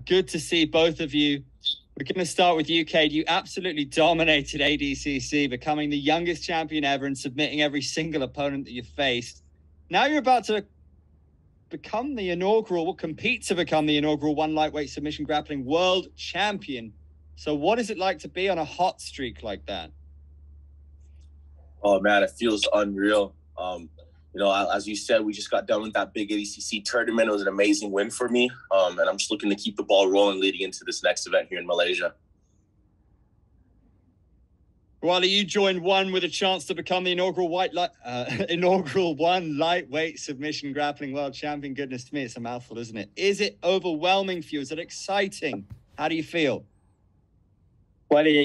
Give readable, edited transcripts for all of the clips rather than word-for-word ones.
Good to see both of you. We're going to start with you, Kade. You absolutely dominated ADCC, becoming the youngest champion ever and submitting every single opponent that you faced. Now you're about to compete to become the inaugural one lightweight submission grappling world champion. So what is it like to be on a hot streak like that? Oh man, it feels unreal. You know, as you said, we just got done with that big ADCC tournament. It was an amazing win for me. And I'm just looking to keep the ball rolling leading into this next event here in Malaysia. Uali, you joined one with a chance to become the inaugural one lightweight submission grappling world champion. Goodness me, it's a mouthful, isn't it? Is it overwhelming for you? Is it exciting? How do you feel? Уали,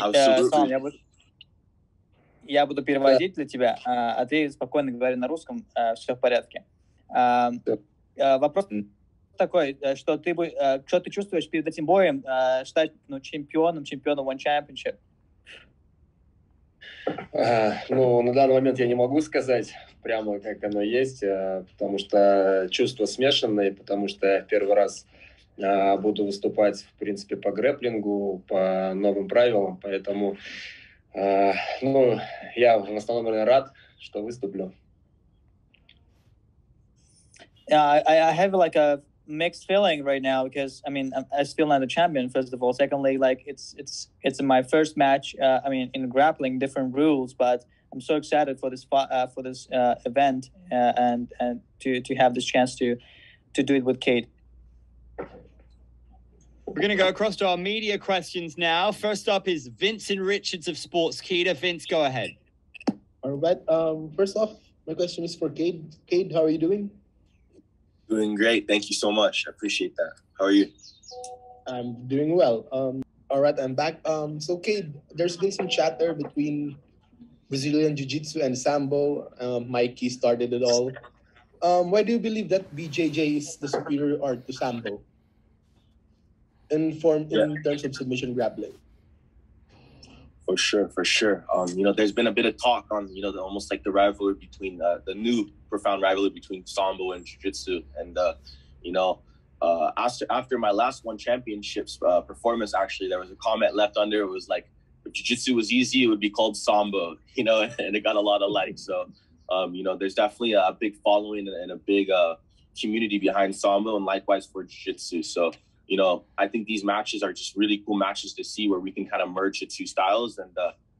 я буду переводить для тебя, а ты спокойно говори на русском, все в порядке. Вопрос такой, что ты чувствуешь перед этим боем, стать чемпионом One Championship? Ну, на данный момент я не могу сказать прямо, как оно есть, потому что чувства смешанные, потому что я в первый раз буду выступать, в принципе, по грэпплингу, по новым правилам, поэтому ну, я в основном, наверное, рад, что выступлю. I have like a mixed feeling right now because I mean I still not a champion first of all. Secondly, like it's my first match. I mean in grappling, different rules, but I'm so excited for this event and to have this chance to do it with Kade. We're going to go across to our media questions now. First up is Vincent Richards of Sportskeeda. Vince, go ahead. All right. First off, my question is for Kade. Kade, how are you doing? Doing great. Thank you so much. I appreciate that. How are you? I'm doing well. All right, I'm back. So, Kade, there's been some chatter between Brazilian Jiu Jitsu and Sambo. Mikey started it all. Why do you believe that BJJ is the superior art to Sambo? In terms of submission grappling? For sure. You know, there's been a bit of talk on, you know, almost like the rivalry between the new profound rivalry between Sambo and Jiu Jitsu. And, you know, after my last One Championships performance, actually, there was a comment left under. It was like, if Jiu Jitsu was easy, it would be called Sambo, you know, and it got a lot of likes. So, you know, there's definitely a big following and a big community behind Sambo, and likewise for Jiu Jitsu. So, you know, I think these matches are just really cool matches to see where we can kind of merge the two styles. And,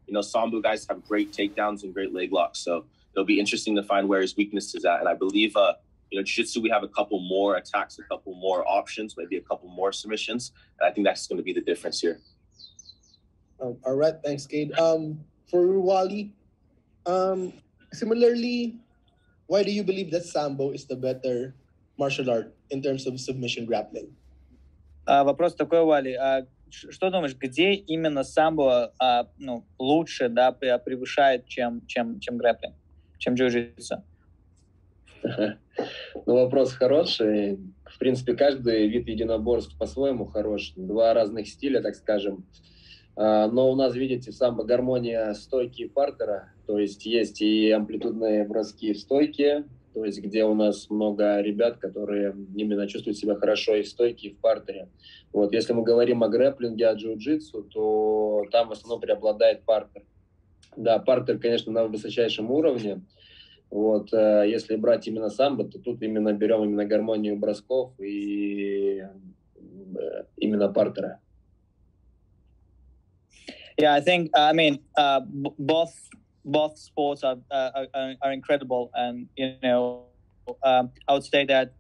you know, Sambo guys have great takedowns and great leg locks. So it'll be interesting to find where his weakness is at. And I believe, you know, Jiu-Jitsu, we have a couple more attacks, a couple more options, maybe a couple more submissions. And I think that's going to be the difference here. All right. Thanks, Kade. For Uali, similarly, why do you believe that Sambo is the better martial art in terms of submission grappling? Вопрос такой, Уали. Что думаешь, где именно самбо лучше, да, превышает, чем грэпплинг, чем джиу-джитсу? Ну, вопрос хороший. В принципе, каждый вид единоборств по-своему хорош. Два разных стиля, так скажем. Но у нас, видите, в самбо гармония стойки и партера. То есть и амплитудные броски в стойке, то есть где у нас много ребят, которые именно чувствуют себя хорошо и в стойке, и в партере. Вот. Если мы говорим о грэпплинге, о джиу-джитсу, то там в основном преобладает партер. Да, партер, конечно, на высочайшем уровне. Вот. Если брать именно самбо, то тут именно берем именно гармонию бросков и именно партера. Yeah, I think, I mean, both sports are incredible, and you know, I would say that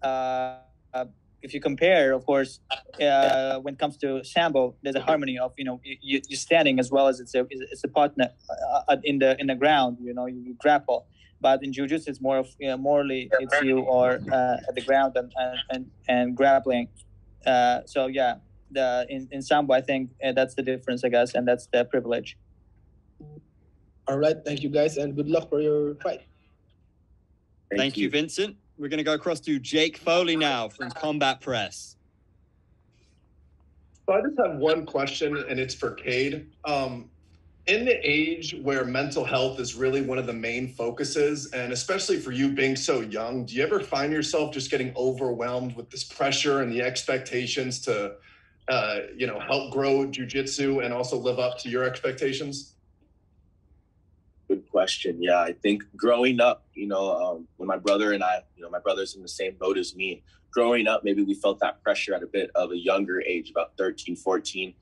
if you compare, of course, when it comes to sambo, there's a harmony of, you know, you're standing as well as it's a partner in the ground. You know, you grapple, but in jiu-jitsu it's more of, you know, morally it's you are at the ground and grappling. So yeah, in sambo, I think that's the difference, I guess, and that's the privilege. All right, thank you guys, and good luck for your fight. Thank you, Vincent. We're going to go across to Jake Foley now from Combat Press. So I just have one question, and it's for Kade. In the age where mental health is really one of the main focuses, and especially for you being so young, do you ever find yourself just getting overwhelmed with this pressure and the expectations to help grow jiu-jitsu and also live up to your expectations? Good question. Yeah, I think growing up, when my brother and I, my brother's in the same boat as me. Growing up, maybe we felt that pressure at a bit of a younger age, about 13, 14.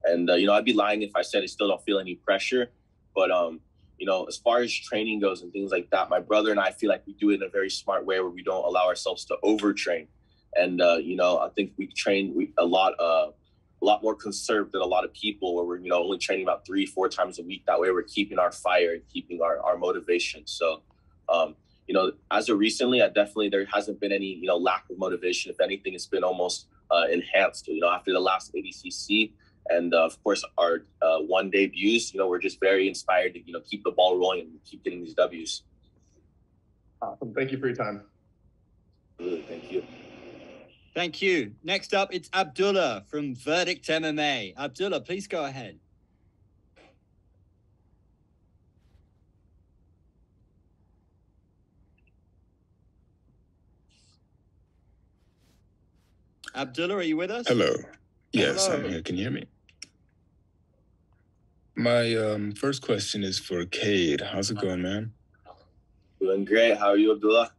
And, I'd be lying if I said I still don't feel any pressure. But, as far as training goes and things like that, my brother and I feel like we do it in a very smart way where we don't allow ourselves to overtrain. And, I think we train a lot more conserved than a lot of people where we're, only training about 3-4 times a week. That way we're keeping our fire and keeping our motivation. So, as of recently, there hasn't been any, lack of motivation. If anything, it's been almost enhanced, after the last ADCC. And of course, our one debuts, we're just very inspired to, keep the ball rolling and keep getting these Ws. Awesome. Thank you for your time. Thank you. Thank you. Next up, it's Abdullah from Verdict MMA. Abdullah, please go ahead. Abdullah, are you with us? Hello. Yes, Hello. I'm here. Can you hear me? My first question is for Kade. How's it going, man? Doing great. How are you, Abdullah?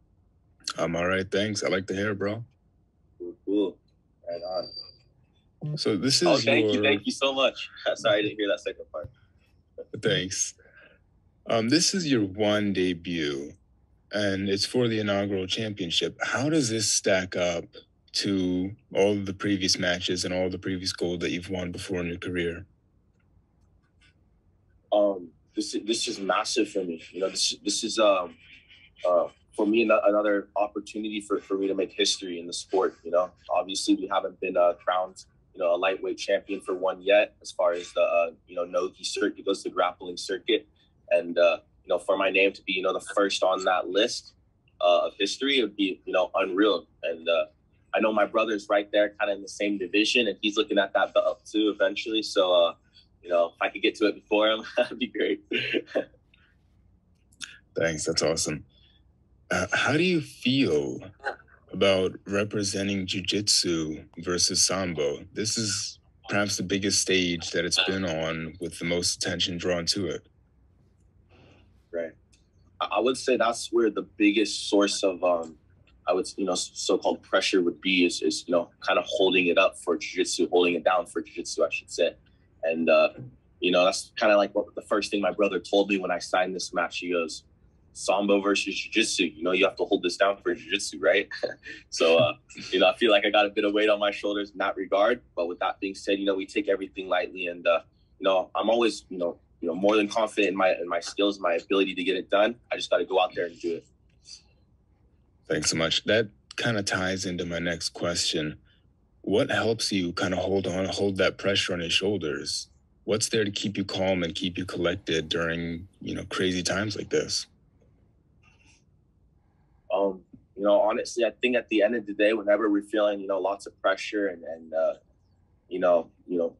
I'm all right, thanks. I like the hair, bro. Cool. Right on. So this is Thank you so much. Sorry, I didn't hear that second part. Thanks. This is your one debut, and it's for the inaugural championship. How does this stack up to all of the previous matches and all the previous gold that you've won before in your career? This is massive for me. This is for me another opportunity for me to make history in the sport. Obviously we haven't been crowned a lightweight champion for one yet, as far as the Nogi circuit goes, the grappling circuit. And for my name to be the first on that list of history, it would be unreal. And I know my brother's right there, kind of in the same division, and he's looking at that belt too eventually. So if I could get to it before him, that'd be great. Thanks. That's awesome. How do you feel about representing Jiu Jitsu versus Sambo? This is perhaps the biggest stage that it's been on, with the most attention drawn to it. Right. I would say that's where the biggest source of so-called pressure would be is kind of holding it up for jiu-jitsu, holding it down for jiu-jitsu, I should say. And that's kind of like what the first thing my brother told me when I signed this match. He goes, Sambo versus jiu-jitsu, you have to hold this down for jiu-jitsu, right? So I feel like I got a bit of weight on my shoulders in that regard. But with that being said, we take everything lightly, and I'm always more than confident in my skills, my ability to get it done. I just got to go out there and do it. Thanks so much. That kind of ties into my next question. What helps you kind of hold that pressure on your shoulders? What's there to keep you calm and keep you collected during, crazy times like this? Honestly, I think at the end of the day, whenever we're feeling, lots of pressure and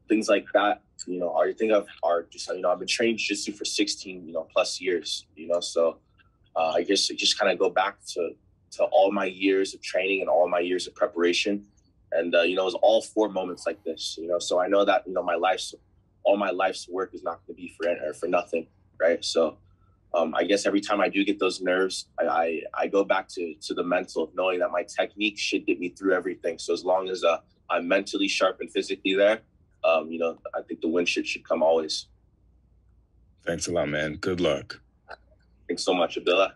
things like that, I think I've been training jiu-jitsu for 16, plus years, so I guess it just kind of go back to all my years of training and all my years of preparation. And, it was all 4 moments like this, so I know that, all my life's work is not going to be for nothing. Right. So, I guess every time I do get those nerves, I go back to the mental of knowing that my technique should get me through everything. So as long as I'm mentally sharp and physically there, I think the win should come always. Thanks a lot, man. Good luck. Thanks so much, Abdullah.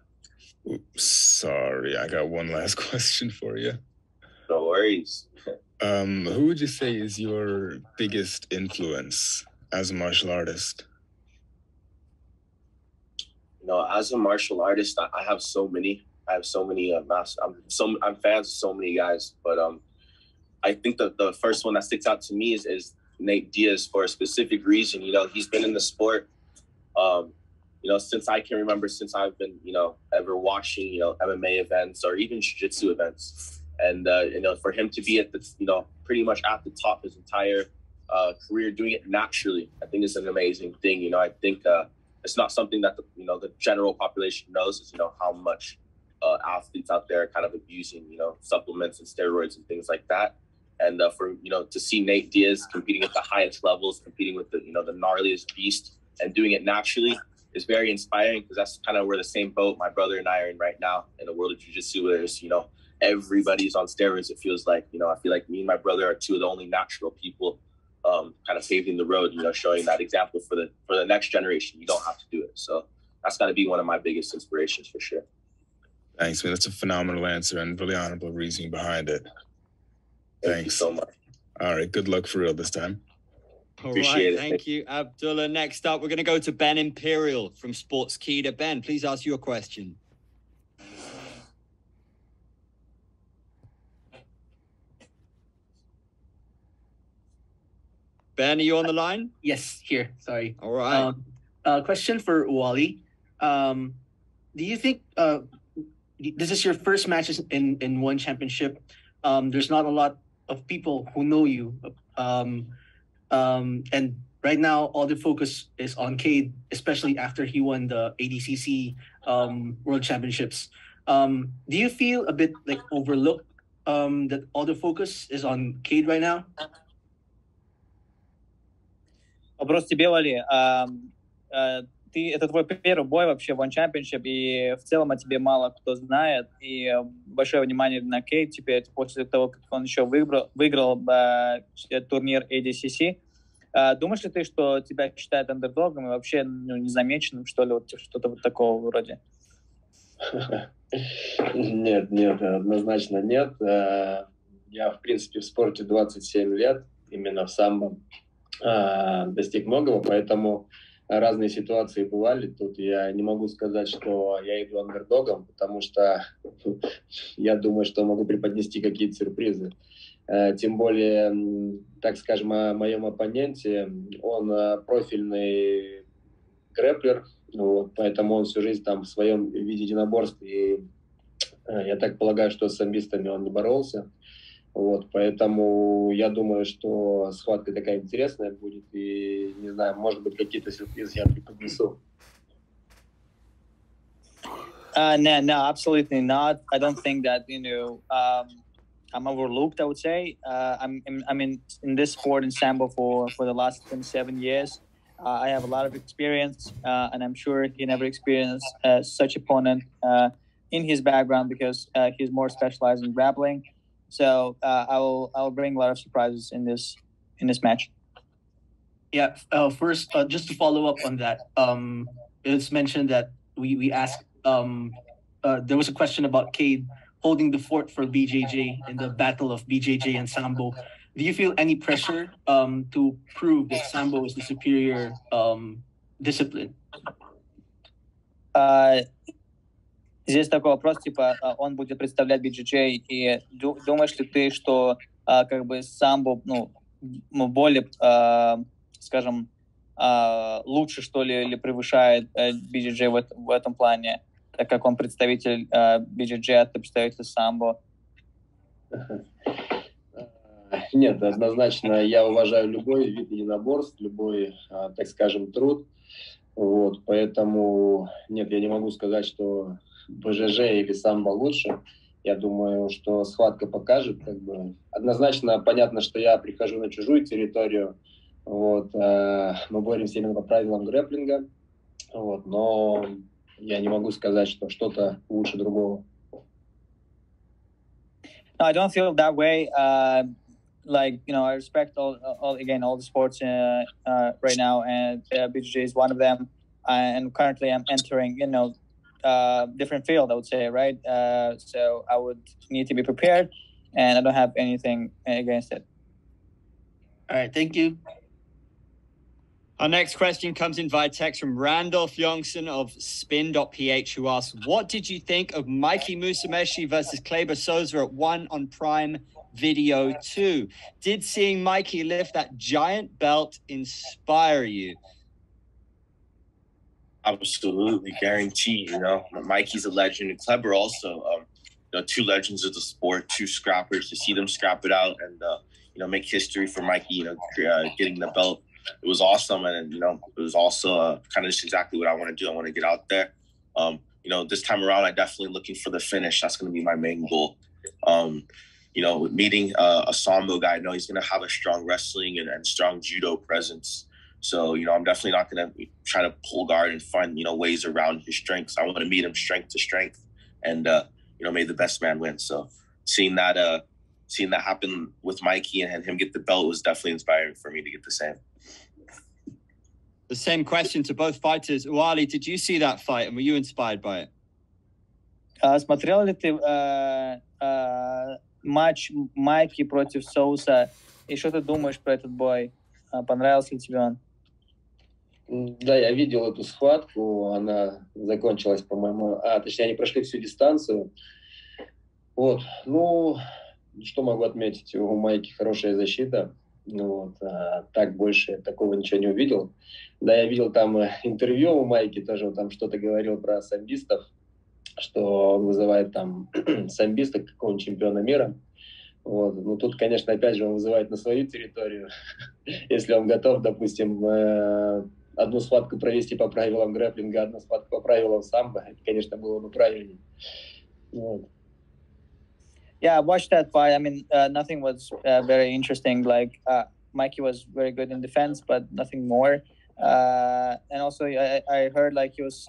Oops, sorry, I got one last question for you. No worries. Who would you say is your biggest influence as a martial artist? As a martial artist, I have so many. I'm fans of so many guys, but I think that the first one that sticks out to me is Nate Diaz, for a specific reason. He's been in the sport, since I can remember, since I've been, ever watching, MMA events or even jiu-jitsu events. And, for him to be at the, pretty much at the top his entire career, doing it naturally, I think is an amazing thing. I think it's not something that the general population knows is, how much athletes out there are kind of abusing, supplements and steroids and things like that. And for, to see Nate Diaz competing at the highest levels, competing with the gnarliest beast and doing it naturally is very inspiring, because that's kind of where the same boat my brother and I are in right now in the world of jiu-jitsu, where there's, everybody's on steroids. It feels like, I feel like me and my brother are two of the only natural people kind of paving the road, showing that example for the next generation. You don't have to do it. So that's got to be one of my biggest inspirations for sure. Thanks, man. That's a phenomenal answer and really honorable reasoning behind it. Thank you so much. All right. Good luck for real this time. Appreciate it. Thank you, Abdullah. Next up, we're going to go to Ben Imperial from Sports Kade. Ben, please ask your question. Ben, are you on the line? Yes, here. Sorry. All right. Question for Uali. Do you think this is your first match in one championship? There's not a lot of people who know you. And right now, all the focus is on Kade, especially after he won the ADCC World Championships. Do you feel a bit like overlooked that all the focus is on Kade right now? Вопрос тебе, Уали. Это твой первый бой вообще в One Championship, и в целом о тебе мало кто знает, и большое внимание на Кейд теперь, после того, как он еще выиграл турнир ADCC. Думаешь ли ты, что тебя считают андердогом и вообще незамеченным, что ли, вот что-то вот такого вроде? Нет, однозначно нет. Я, в принципе, в спорте 27 лет, именно в самбо. Достиг многого, поэтому разные ситуации бывали. Тут я не могу сказать, что я иду андердогом, потому что я думаю, что могу преподнести какие-то сюрпризы. Тем более, так скажем, о моем оппоненте, он профильный грэплер, вот, поэтому он всю жизнь там в своем виде единоборств, и я так полагаю, что с самбистами он не боролся. Вот, поэтому я думаю, что схватка такая интересная будет, и, не знаю, может быть, какие-то сюрпризы я преподнесу. No, absolutely not. I don't think that, I'm overlooked, I would say. I'm in this sport in Sambo for the last 27 years. I have a lot of experience, and I'm sure he never experienced such opponent in his background, because he's more specialized in grappling. So I'll bring a lot of surprises in this match. Yeah. First, just to follow up on that, it's mentioned that we asked. There was a question about Kade holding the fort for BJJ in the battle of BJJ and Sambo. Do you feel any pressure to prove that Sambo is the superior discipline? Здесь такой вопрос, типа, он будет представлять BJJ, и думаешь ли ты, что как бы самбо, более, скажем, лучше, что ли, или превышает BJJ в этом плане, так как он представитель BJJ, а ты представитель самбо? Нет, однозначно я уважаю любой вид единоборств, любой, так скажем, труд. Вот, поэтому нет, я не могу сказать, что БЖЖ или самбо лучше. Я думаю, что схватка покажет. Как бы. Однозначно понятно, что я прихожу на чужую территорию. Вот, мы боремся именно по правилам грэплинга. Вот, но я не могу сказать, что что-то лучше другого. No, I don't feel that way. I respect all the sports right now, and BJJ is one of them. And currently, I'm entering, different field, I would say, right? So I would need to be prepared, and I don't have anything against it. All right, thank you. Our next question comes in via text from Randolph Youngson of Spin.ph, who asks, what did you think of Mikey Musameshi versus Kleber Souza at One on Prime Video 2? Did seeing Mikey lift that giant belt inspire you? Absolutely, guaranteed. Mikey's a legend, and Kleber also. Two legends of the sport, two scrappers. To see them scrap it out and make history for Mikey. Getting the belt, it was awesome, and it was also kind of just exactly what I want to do. I want to get out there. This time around, I'm definitely looking for the finish. That's going to be my main goal. meeting a Sambo guy, I know he's going to have a strong wrestling and strong judo presence. So, I'm definitely not going to try to pull guard and find, ways around his strengths. I want to meet him strength to strength and, may the best man win. So seeing that happen with Mikey and him get the belt was definitely inspiring for me to get the same. The same question to both fighters. Uali, did you see that fight and were you inspired by it? Смотрел ли ты матч Майки против Соуса? И что ты думаешь про этот бой? Понравился ли тебе он? Да, я видел эту схватку, она закончилась, по-моему, точнее, они прошли всю дистанцию. Вот, что могу отметить, у Майки хорошая защита, так больше я такого ничего не увидел. Да, я видел там интервью у Майки, тоже он там что-то говорил про самбистов, что он вызывает там самбиста какого-нибудь чемпиона мира. Вот. Ну, тут, конечно, опять же, он вызывает на свою территорию. Если он готов, допустим, одну схватку провести по правилам грэпплинга, одну схватку по правилам самбо, это, конечно, было бы правильнее. Вот. Yeah, I watched that fight. I mean, nothing was very interesting. Like, Mikey was very good in defense, but nothing more. And also, I heard like he was,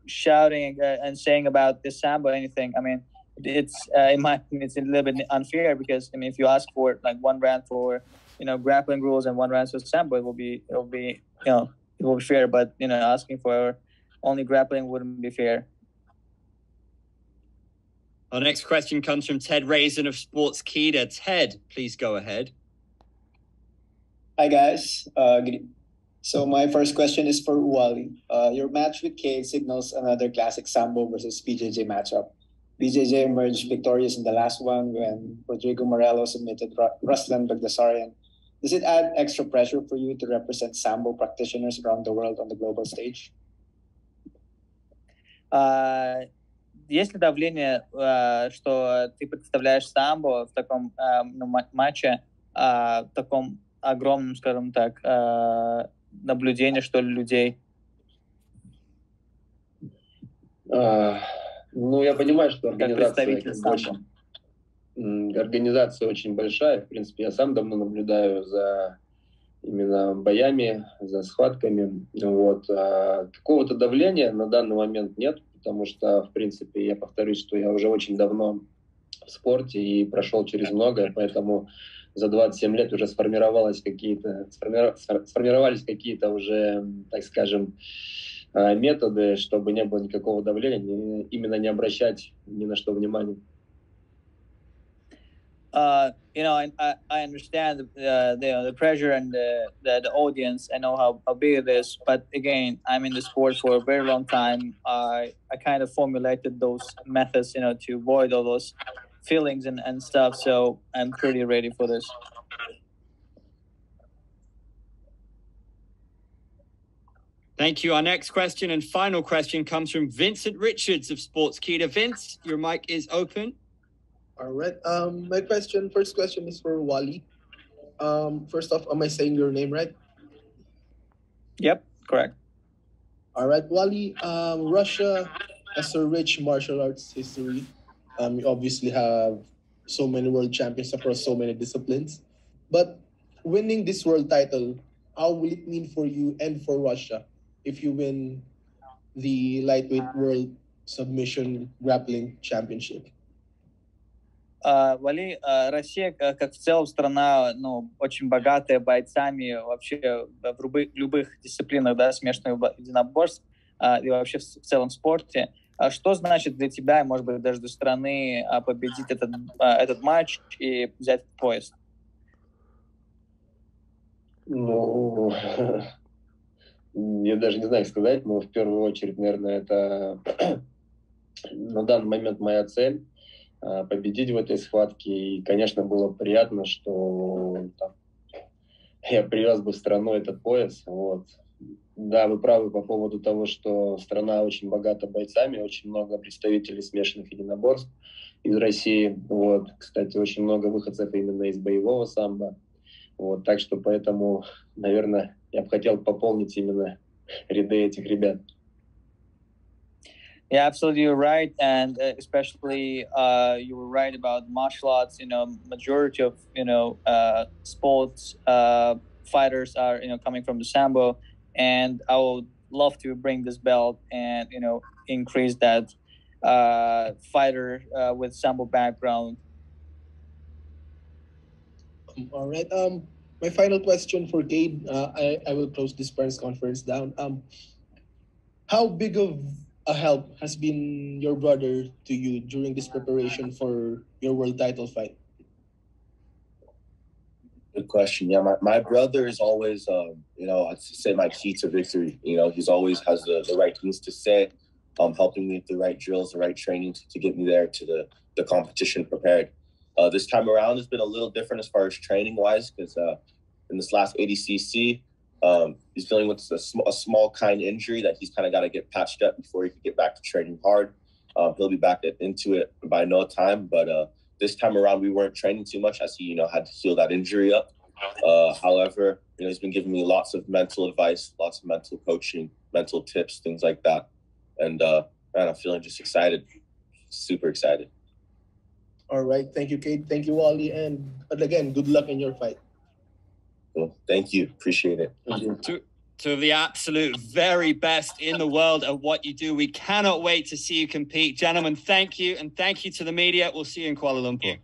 shouting and saying about the Sambo or anything. I mean, it's in my opinion, it's a little bit unfair because I mean, if you ask for like one round for grappling rules and one round for Sambo, it will be fair. But asking for only grappling wouldn't be fair. Our next question comes from Ted Raisin of Sports Kade. Ted, please go ahead. Hi, guys. So my first question is for Uali. Your match with Kade signals another classic Sambo versus BJJ matchup. BJJ emerged victorious in the last one when Rodrigo Morello submitted Ruslan Bagdasaryan. Does it add extra pressure for you to represent Sambo practitioners around the world on the global stage? Есть ли давление, что ты представляешь самбо в таком матче, в таком огромном, скажем так, наблюдении, что ли, людей? Я понимаю, что организация очень большая. В принципе, я сам давно наблюдаю за именно боями, за схватками. Вот. Какого-то давления на данный момент нет, потому что, в принципе, я повторюсь, что я уже очень давно в спорте и прошел через многое, поэтому за 27 лет уже сформировались какие-то уже, так скажем, методы, чтобы не было никакого давления, именно не обращать ни на что внимания. I understand the pressure and the audience. I know how big it is, but again, I'm in the sport for a very long time. I kind of formulated those methods, to avoid all those feelings and stuff. So I'm pretty ready for this. Thank you. Our next question and final question comes from Vincent Richards of Sports Kade. Vince, your mic is open. All right. My first question is for Uali. First off, am I saying your name right? Yep, correct. All right, Uali. Russia has a rich martial arts history. You obviously have so many world champions across so many disciplines. But winning this world title, how will it mean for you and for Russia if you win the lightweight world submission grappling championship? Вали, Россия, как в целом страна, очень богатая бойцами вообще в любых дисциплинах, да, смешанных единоборств и вообще в целом спорте. Что значит для тебя, может быть, даже для страны победить этот матч и взять пояс? Я даже не знаю, как сказать, но в первую очередь, наверное, это на данный момент моя цель. Победить в этой схватке. И, конечно, было приятно, что я привез бы в страну этот пояс. Вот. Да, вы правы по поводу того, что страна очень богата бойцами, очень много представителей смешанных единоборств из России. Вот. Кстати, очень много выходцев именно из боевого самбо. Вот. Так что поэтому, наверное, я бы хотел пополнить именно ряды этих ребят. Yeah, absolutely, you're right, and especially you were right about martial arts. Majority of sports fighters are coming from the Sambo, and I would love to bring this belt and increase that fighter with Sambo background. All right. My final question for Kade. I will close this press conference down. How big of a help has been your brother to you during this preparation for your world title fight? Good question. Yeah, my brother is always, I'd say my key to victory. He's always has the right things to say, helping me with the right drills, the right training to get me there to the competition prepared. This time around has been a little different as far as training wise, because in this last ADCC, he's dealing with a small kind injury that he's kind of got to get patched up before he can get back to training hard. He'll be back into it by no time, but this time around, we weren't training too much as he, had to heal that injury up. However, he's been giving me lots of mental advice, lots of mental coaching, mental tips, things like that. And man, I'm feeling just excited, super excited. All right. Thank you, Kade. Thank you, Uali. And again, good luck in your fight. Well, thank you. Appreciate it. To the absolute very best in the world at what you do. We cannot wait to see you compete. Gentlemen, thank you. And thank you to the media. We'll see you in Kuala Lumpur.